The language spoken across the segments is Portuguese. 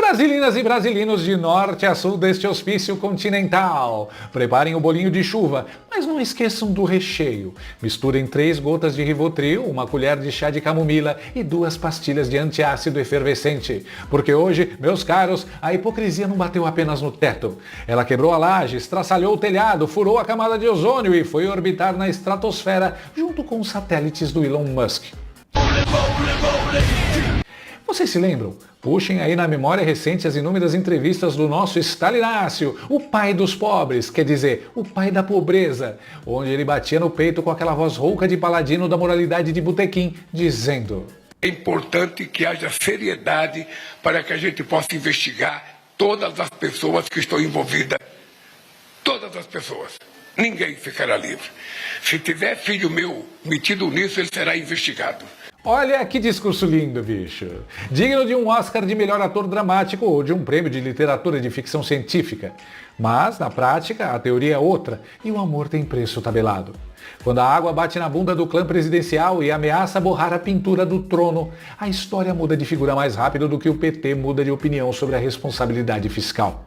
Brasilinas e brasilinos de norte a sul deste hospício continental, preparem o bolinho de chuva, mas não esqueçam do recheio. Misturem 3 gotas de Rivotril, 1 colher de chá de camomila e 2 pastilhas de antiácido efervescente. Porque hoje, meus caros, a hipocrisia não bateu apenas no teto. Ela quebrou a laje, estraçalhou o telhado, furou a camada de ozônio e foi orbitar na estratosfera junto com os satélites do Elon Musk. Vocês se lembram? Puxem aí na memória recente as inúmeras entrevistas do nosso Stalinácio, o pai dos pobres, quer dizer, o pai da pobreza, onde ele batia no peito com aquela voz rouca de paladino da moralidade de botequim, dizendo: é importante que haja seriedade para que a gente possa investigar todas as pessoas que estão envolvidas. Todas as pessoas. Ninguém ficará livre. Se tiver filho meu metido nisso, ele será investigado. Olha que discurso lindo, bicho. Digno de um Oscar de melhor ator dramático ou de um prêmio de literatura de ficção científica. Mas, na prática, a teoria é outra e o amor tem preço tabelado. Quando a água bate na bunda do clã presidencial e ameaça borrar a pintura do trono, a história muda de figura mais rápido do que o PT muda de opinião sobre a responsabilidade fiscal.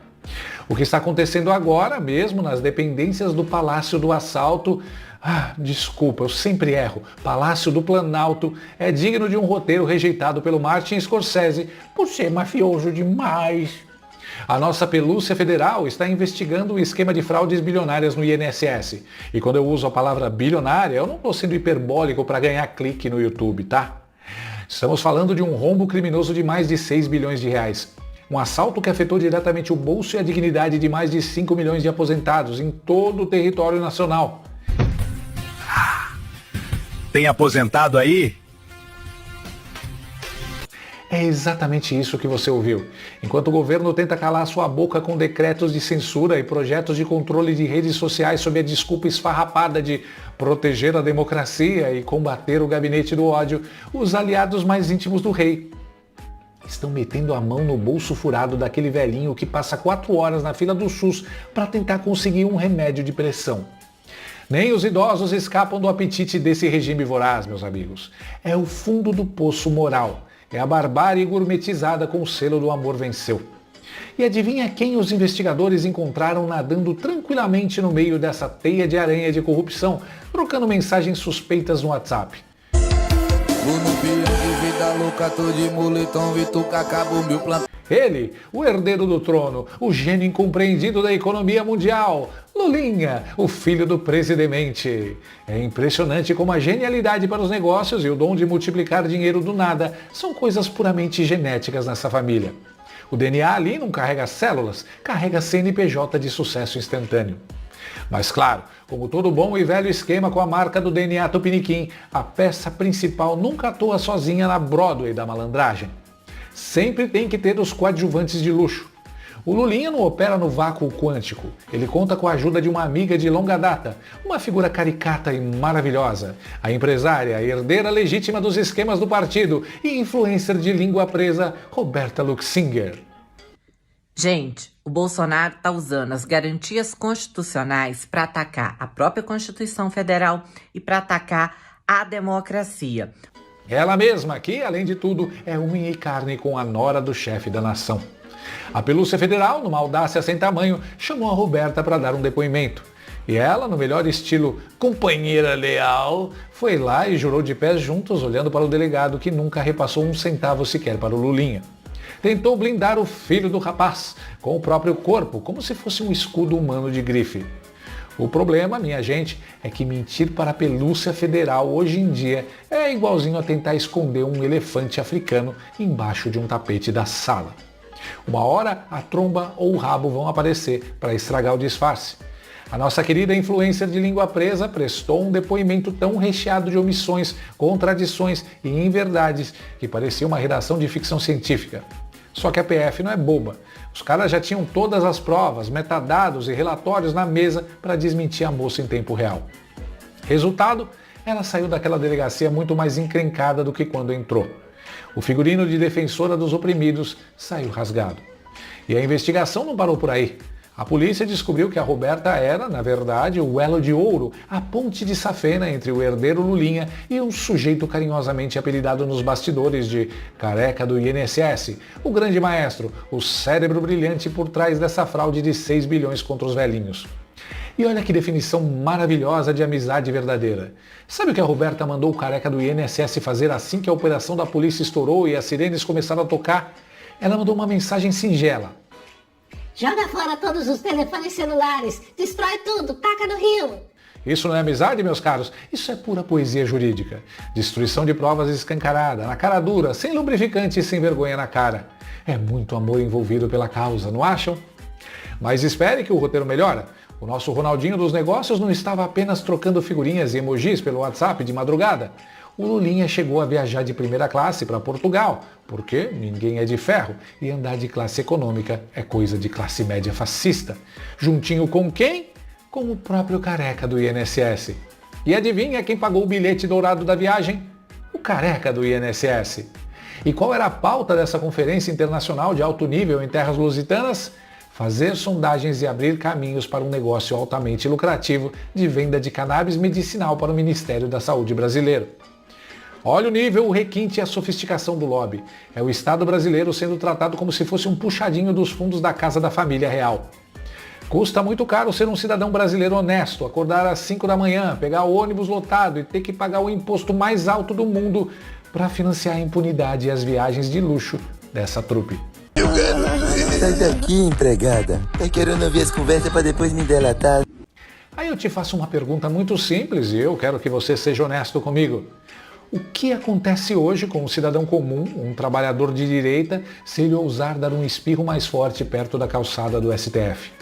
O que está acontecendo agora, mesmo nas dependências do Palácio do Assalto, desculpa, eu sempre erro, Palácio do Planalto, é digno de um roteiro rejeitado pelo Martin Scorsese por ser mafioso demais. A nossa pelúcia federal está investigando um esquema de fraudes bilionárias no INSS. E quando eu uso a palavra bilionária, eu não estou sendo hiperbólico para ganhar clique no YouTube, tá? Estamos falando de um rombo criminoso de mais de 6 bilhões de reais. Um assalto que afetou diretamente o bolso e a dignidade de mais de 5 milhões de aposentados em todo o território nacional. Tem aposentado aí? É exatamente isso que você ouviu. Enquanto o governo tenta calar sua boca com decretos de censura e projetos de controle de redes sociais sob a desculpa esfarrapada de proteger a democracia e combater o gabinete do ódio, os aliados mais íntimos do rei estão metendo a mão no bolso furado daquele velhinho que passa 4 horas na fila do SUS para tentar conseguir um remédio de pressão. Nem os idosos escapam do apetite desse regime voraz, meus amigos. É o fundo do poço moral. É a barbárie gourmetizada com o selo do amor venceu. E adivinha quem os investigadores encontraram nadando tranquilamente no meio dessa teia de aranha de corrupção, trocando mensagens suspeitas no WhatsApp? Ele, o herdeiro do trono, o gênio incompreendido da economia mundial, Lulinha, o filho do presidente. É impressionante como a genialidade para os negócios e o dom de multiplicar dinheiro do nada são coisas puramente genéticas nessa família. O DNA ali não carrega células, carrega CNPJ de sucesso instantâneo. Mas claro, como todo bom e velho esquema com a marca do DNA Tupiniquim, a peça principal nunca atua sozinha na Broadway da malandragem. Sempre tem que ter os coadjuvantes de luxo. O Lulinha não opera no vácuo quântico. Ele conta com a ajuda de uma amiga de longa data, uma figura caricata e maravilhosa, a empresária, a herdeira legítima dos esquemas do partido e influencer de língua presa, Roberta Luxinger. Gente, o Bolsonaro está usando as garantias constitucionais para atacar a própria Constituição Federal e para atacar a democracia. Ela mesma, que, além de tudo, é unha e carne com a nora do chefe da nação. A pelúcia federal, numa audácia sem tamanho, chamou a Roberta para dar um depoimento. E ela, no melhor estilo companheira leal, foi lá e jurou de pés juntos, olhando para o delegado que nunca repassou um centavo sequer para o Lulinha. Tentou blindar o filho do rapaz com o próprio corpo, como se fosse um escudo humano de grife. O problema, minha gente, é que mentir para a pelúcia federal hoje em dia é igualzinho a tentar esconder um elefante africano embaixo de um tapete da sala. Uma hora a tromba ou o rabo vão aparecer para estragar o disfarce. A nossa querida influencer de língua presa prestou um depoimento tão recheado de omissões, contradições e inverdades que parecia uma redação de ficção científica. Só que a PF não é boba. Os caras já tinham todas as provas, metadados e relatórios na mesa para desmentir a moça em tempo real. Resultado, ela saiu daquela delegacia muito mais encrencada do que quando entrou. O figurino de defensora dos oprimidos saiu rasgado. E a investigação não parou por aí. A polícia descobriu que a Roberta era, na verdade, o elo de ouro, a ponte de safena entre o herdeiro Lulinha e um sujeito carinhosamente apelidado nos bastidores de careca do INSS, o grande maestro, o cérebro brilhante por trás dessa fraude de 6 bilhões contra os velhinhos. E olha que definição maravilhosa de amizade verdadeira. Sabe o que a Roberta mandou o careca do INSS fazer assim que a operação da polícia estourou e as sirenes começaram a tocar? Ela mandou uma mensagem singela. Joga fora todos os telefones celulares, destrói tudo, taca no rio. Isso não é amizade, meus caros? Isso é pura poesia jurídica. Destruição de provas escancarada, na cara dura, sem lubrificante e sem vergonha na cara. É muito amor envolvido pela causa, não acham? Mas espere que o roteiro melhora. O nosso Ronaldinho dos negócios não estava apenas trocando figurinhas e emojis pelo WhatsApp de madrugada. O Lulinha chegou a viajar de primeira classe para Portugal, porque ninguém é de ferro e andar de classe econômica é coisa de classe média fascista. Juntinho com quem? Com o próprio careca do INSS. E adivinha quem pagou o bilhete dourado da viagem? O careca do INSS. E qual era a pauta dessa conferência internacional de alto nível em terras lusitanas? Fazer sondagens e abrir caminhos para um negócio altamente lucrativo de venda de cannabis medicinal para o Ministério da Saúde brasileiro. Olha o nível, o requinte e a sofisticação do lobby. É o Estado brasileiro sendo tratado como se fosse um puxadinho dos fundos da casa da família real. Custa muito caro ser um cidadão brasileiro honesto, acordar às 5 da manhã, pegar o ônibus lotado e ter que pagar o imposto mais alto do mundo para financiar a impunidade e as viagens de luxo dessa trupe. Sai daqui, empregada. Tá querendo ouvir as conversas para depois me delatar. Aí eu te faço uma pergunta muito simples e eu quero que você seja honesto comigo. O que acontece hoje com um cidadão comum, um trabalhador de direita, se ele ousar dar um espirro mais forte perto da calçada do STF?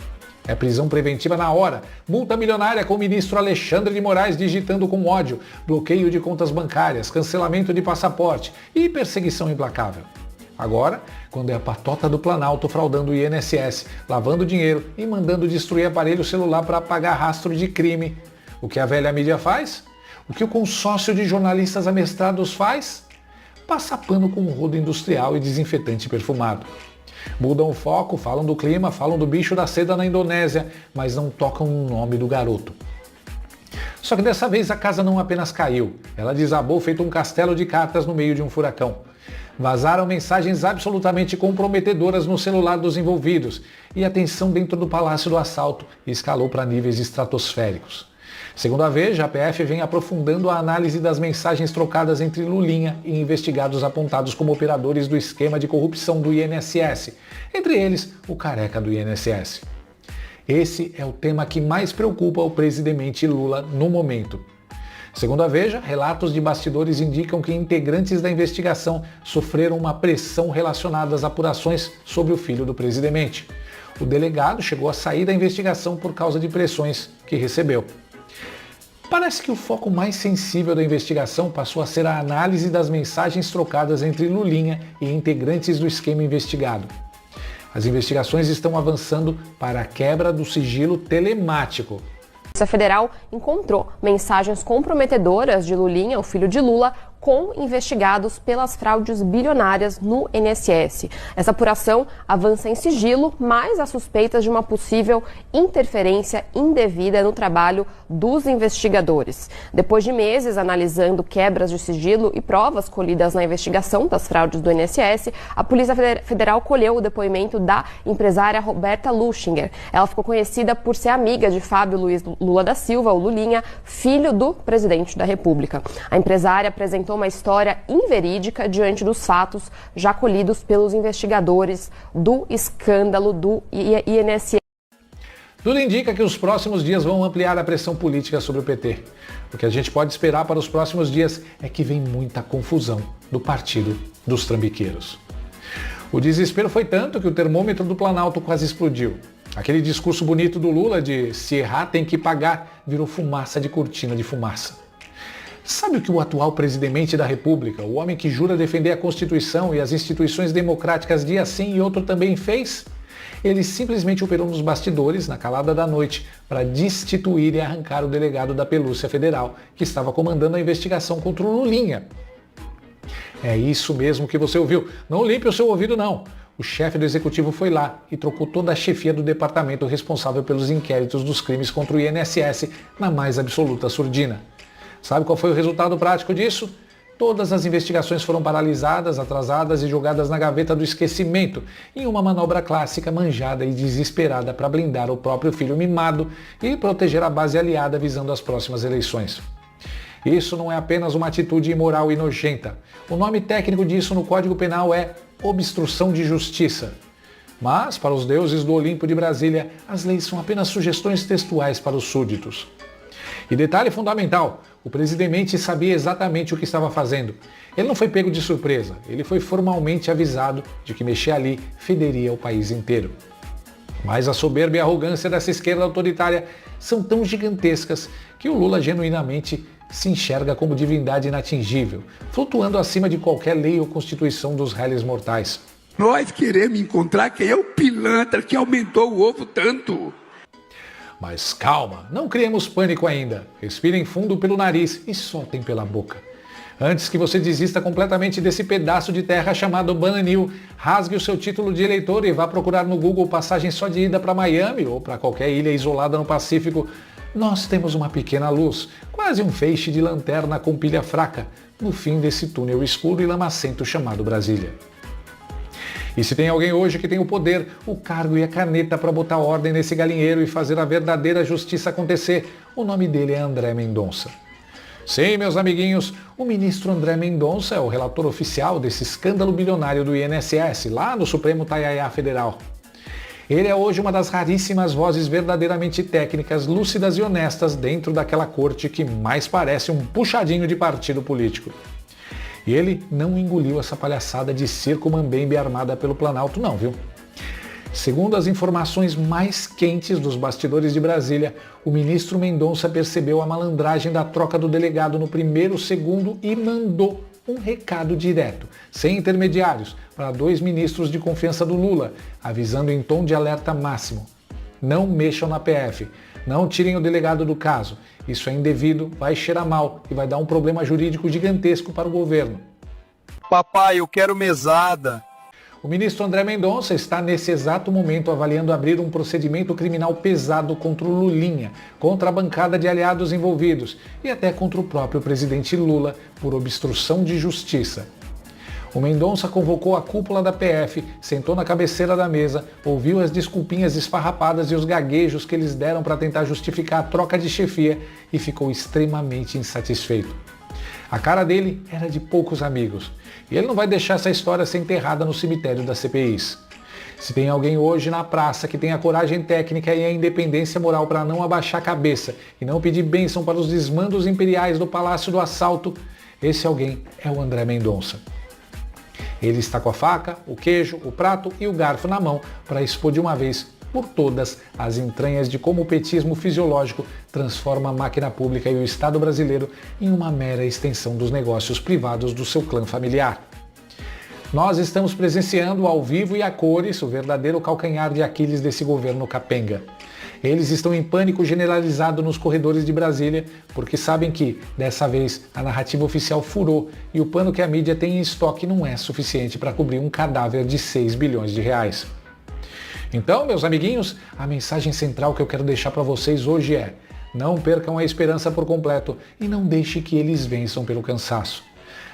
É prisão preventiva na hora, multa milionária com o ministro Alexandre de Moraes digitando com ódio, bloqueio de contas bancárias, cancelamento de passaporte e perseguição implacável. Agora, quando é a patota do Planalto fraudando o INSS, lavando dinheiro e mandando destruir aparelho celular para apagar rastro de crime, o que a velha mídia faz? O que o consórcio de jornalistas amestrados faz? Passa pano com rodo industrial e desinfetante perfumado. Mudam o foco, falam do clima, falam do bicho da seda na Indonésia, mas não tocam no nome do garoto. Só que dessa vez a casa não apenas caiu, ela desabou feito um castelo de cartas no meio de um furacão. Vazaram mensagens absolutamente comprometedoras no celular dos envolvidos e a tensão dentro do Palácio do Assalto escalou para níveis estratosféricos. Segundo a Veja, a PF vem aprofundando a análise das mensagens trocadas entre Lulinha e investigados apontados como operadores do esquema de corrupção do INSS, entre eles o careca do INSS. Esse é o tema que mais preocupa o presidente Lula no momento. Segundo a Veja, relatos de bastidores indicam que integrantes da investigação sofreram uma pressão relacionada às apurações sobre o filho do presidente. O delegado chegou a sair da investigação por causa de pressões que recebeu. Parece que o foco mais sensível da investigação passou a ser a análise das mensagens trocadas entre Lulinha e integrantes do esquema investigado. As investigações estão avançando para a quebra do sigilo telemático. A Polícia Federal encontrou mensagens comprometedoras de Lulinha, o filho de Lula, com investigados pelas fraudes bilionárias no INSS. Essa apuração avança em sigilo, mas há suspeitas de uma possível interferência indevida no trabalho dos investigadores. Depois de meses analisando quebras de sigilo e provas colhidas na investigação das fraudes do INSS, a Polícia Federal colheu o depoimento da empresária Roberta Luchinger. Ela ficou conhecida por ser amiga de Fábio Luiz Lula da Silva, o Lulinha, filho do presidente da República. A empresária apresentou uma história inverídica diante dos fatos já colhidos pelos investigadores do escândalo do INSS. Tudo indica que os próximos dias vão ampliar a pressão política sobre o PT. O que a gente pode esperar para os próximos dias é que vem muita confusão do partido dos trambiqueiros. O desespero foi tanto que o termômetro do Planalto quase explodiu. Aquele discurso bonito do Lula de se errar tem que pagar virou fumaça de cortina de fumaça. Sabe o que o atual presidente da República, o homem que jura defender a Constituição e as instituições democráticas dia sim e outro também fez? Ele simplesmente operou nos bastidores, na calada da noite, para destituir e arrancar o delegado da Polícia Federal, que estava comandando a investigação contra o Lulinha. É isso mesmo que você ouviu. Não limpe o seu ouvido não. o chefe do executivo foi lá e trocou toda a chefia do departamento responsável pelos inquéritos dos crimes contra o INSS na mais absoluta surdina. Sabe qual foi o resultado prático disso? Todas as investigações foram paralisadas, atrasadas e jogadas na gaveta do esquecimento, em uma manobra clássica manjada e desesperada para blindar o próprio filho mimado e proteger a base aliada visando as próximas eleições. Isso não é apenas uma atitude imoral e nojenta. O nome técnico disso no Código Penal é obstrução de justiça. Mas, para os deuses do Olimpo de Brasília, as leis são apenas sugestões textuais para os súditos. E detalhe fundamental, o presidente sabia exatamente o que estava fazendo. Ele não foi pego de surpresa, ele foi formalmente avisado de que mexer ali federia o país inteiro. Mas a soberba e a arrogância dessa esquerda autoritária são tão gigantescas que o Lula genuinamente se enxerga como divindade inatingível, flutuando acima de qualquer lei ou constituição dos réis mortais. Nós queremos encontrar quem é o pilantra que aumentou o ovo tanto. Mas calma, não criemos pânico ainda. Respirem fundo pelo nariz e soltem pela boca. Antes que você desista completamente desse pedaço de terra chamado Bananil, rasgue o seu título de eleitor e vá procurar no Google passagem só de ida para Miami ou para qualquer ilha isolada no Pacífico. Nós temos uma pequena luz, quase um feixe de lanterna com pilha fraca, no fim desse túnel escuro e lamacento chamado Brasília. E se tem alguém hoje que tem o poder, o cargo e a caneta para botar ordem nesse galinheiro e fazer a verdadeira justiça acontecer, o nome dele é André Mendonça. Sim, meus amiguinhos, o ministro André Mendonça é o relator oficial desse escândalo bilionário do INSS, lá no Supremo Taiaiá Federal. Ele é hoje uma das raríssimas vozes verdadeiramente técnicas, lúcidas e honestas dentro daquela corte que mais parece um puxadinho de partido político. E ele não engoliu essa palhaçada de circo mambembe armada pelo Planalto não, viu? Segundo as informações mais quentes dos bastidores de Brasília, o ministro Mendonça percebeu a malandragem da troca do delegado no primeiro segundo e mandou um recado direto, sem intermediários, para 2 ministros de confiança do Lula, avisando em tom de alerta máximo. Não mexam na PF, não tirem o delegado do caso. Isso é indevido, vai cheirar mal e vai dar um problema jurídico gigantesco para o governo. Papai, eu quero mesada. O ministro André Mendonça está nesse exato momento avaliando abrir um procedimento criminal pesado contra o Lulinha, contra a bancada de aliados envolvidos e até contra o próprio presidente Lula por obstrução de justiça. O Mendonça convocou a cúpula da PF, sentou na cabeceira da mesa, ouviu as desculpinhas esfarrapadas e os gaguejos que eles deram para tentar justificar a troca de chefia e ficou extremamente insatisfeito. A cara dele era de poucos amigos, e ele não vai deixar essa história ser enterrada no cemitério das CPIs. Se tem alguém hoje na praça que tem a coragem técnica e a independência moral para não abaixar a cabeça e não pedir bênção para os desmandos imperiais do Palácio do Assalto, esse alguém é o André Mendonça. Ele está com a faca, o queijo, o prato e o garfo na mão para expor de uma vez por todas as entranhas de como o petismo fisiológico transforma a máquina pública e o Estado brasileiro em uma mera extensão dos negócios privados do seu clã familiar. Nós estamos presenciando ao vivo e a cores o verdadeiro calcanhar de Aquiles desse governo capenga. Eles estão em pânico generalizado nos corredores de Brasília porque sabem que, dessa vez, a narrativa oficial furou e o pano que a mídia tem em estoque não é suficiente para cobrir um cadáver de 6 bilhões de reais. Então, meus amiguinhos, a mensagem central que eu quero deixar para vocês hoje é: não percam a esperança por completo e não deixe que eles vençam pelo cansaço.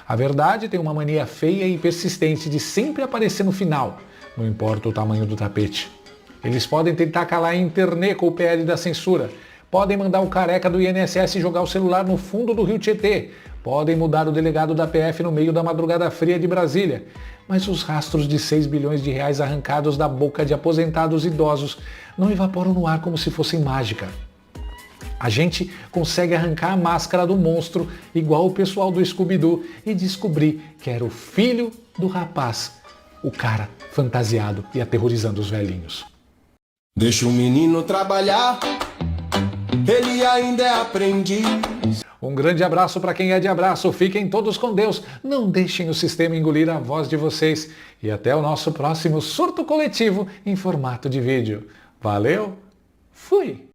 A verdade tem uma mania feia e persistente de sempre aparecer no final, não importa o tamanho do tapete. Eles podem tentar calar a internet com o PL da censura, podem mandar o careca do INSS jogar o celular no fundo do Rio Tietê, podem mudar o delegado da PF no meio da madrugada fria de Brasília, mas os rastros de 6 bilhões de reais arrancados da boca de aposentados idosos não evaporam no ar como se fossem mágica. A gente consegue arrancar a máscara do monstro, igual o pessoal do Scooby-Doo, e descobrir que era o filho do rapaz, o cara fantasiado e aterrorizando os velhinhos. Deixa o menino trabalhar, ele ainda é aprendiz. Um grande abraço para quem é de abraço, fiquem todos com Deus, não deixem o sistema engolir a voz de vocês e até o nosso próximo surto coletivo em formato de vídeo. Valeu, fui!